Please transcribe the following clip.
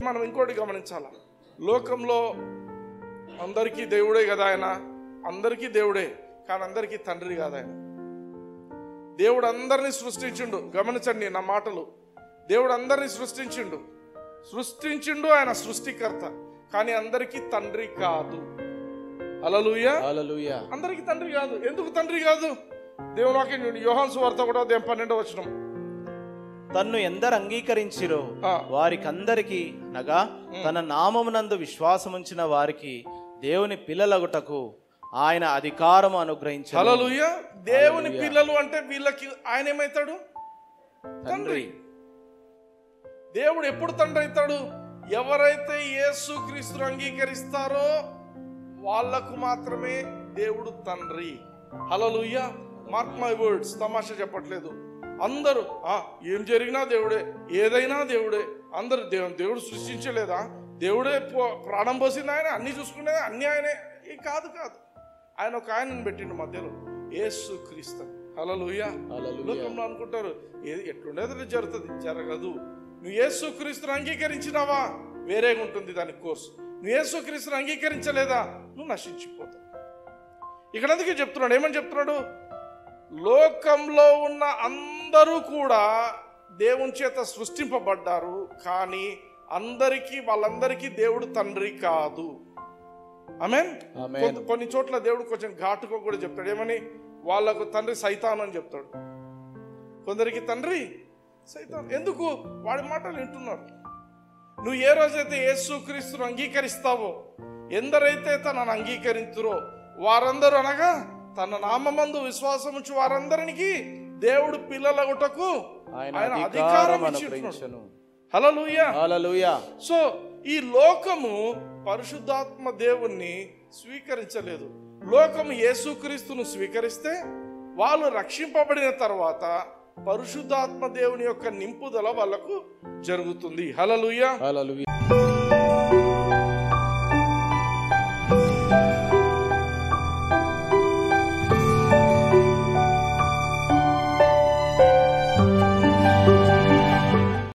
మనం ఇంకోటి గమనించాలి. లోకంలో అందరికీ దేవుడే కదా ఆయన, అందరికీ దేవుడే, కానీ అందరికీ తండ్రి కాదు ఆయన. దేవుడు అందరినీ సృష్టించిండు. గమనించండి నా మాటలు. దేవుడు అందరినీ సృష్టించిండు, ఆయన సృష్టికర్త, కానీ అందరికీ తండ్రి కాదు. హల్లెలూయా, హల్లెలూయా. అందరికీ తండ్రి కాదు. ఎందుకు తండ్రి కాదు? దేవుని వాక్యం చూడండి, యోహాను సువార్త 1:12 తన్ను ఎందరు అంగీకరించిరో వారికందరికి అనగా తన నామమునందు విశ్వాసముంచిన వారికి దేవుని పిల్లలగుటకు ఆయన అధికారం అనుగ్రహించాడు. హల్లెలూయా. దేవుని పిల్లలు అంటే వీళ్ళకి ఆయన ఏమవుతాడు? తండ్రి. దేవుడు ఎప్పుడు తండ్రి అవుతాడు? ఎవరైతే యేసుక్రీస్తును అంగీకరిస్తారో వాళ్లకు మాత్రమే దేవుడు తండ్రి. హల్లెలూయా. మార్క్ మై వర్డ్స్, తమాషా చెప్పట్లేదు. అందరూ ఏం జరిగినా దేవుడే, ఏదైనా దేవుడే. అందరు దేవుడు సృష్టించలేదా? దేవుడే ప్రాణం పోసింది ఆయన, అన్ని చూసుకునేది అన్ని ఆయనే. కాదు, ఆయన ఒక ఆయనను పెట్టిండు మధ్యలో, యేసుక్రీస్తు. హల్లెలూయా. లోకంలో అనుకుంటారు ఎట్లుండేది జరగదు. నువ్వు యేసుక్రీస్తును అంగీకరించినావా వేరేగా ఉంటుంది దానికి కోర్సు. నువ్వు యేసుక్రీస్తును అంగీకరించలేదా నువ్వు నశించిపోతావు. ఇక్కడ అందుకే చెప్తున్నాడు, ఏమని చెప్తున్నాడు? లోకంలో ఉన్న అందరూ కూడా దేవుని చేత సృష్టింపబడ్డారు, కానీ వాళ్ళందరికీ దేవుడు తండ్రి కాదు. ఆమేన్. కొన్ని చోట్ల దేవుడు కొంచెం ఘాటుగా కూడా చెప్తాడు. ఏమని? వాళ్ళకు తండ్రి సైతాన్ అని చెప్తాడు, కొందరికి తండ్రి సైతాన్. ఎందుకు? వాడి మాటలు వింటున్నారు. నువ్వు ఏ రోజైతే యేసుక్రీస్తును అంగీకరిస్తావో, ఎందరైతే తనను అంగీకరించురో వారందరూ, అనగా తన నామమందు విశ్వాసం ఉంచి వారందరికి దేవుడు పిల్లలగుటకు ఆయన అధికారం ఇచ్చిండు. హల్లెలూయా, హల్లెలూయా. సో ఈ లోకము పరిశుద్ధాత్మ దేవుణ్ణి స్వీకరించలేదు. లోకము యేసుక్రీస్తును స్వీకరిస్తే వాళ్ళు రక్షింపబడిన తర్వాత పరిశుద్ధాత్మ దేవుని యొక్క నింపుదల వాళ్ళకు జరుగుతుంది. హల్లెలూయా, హల్లెలూయా.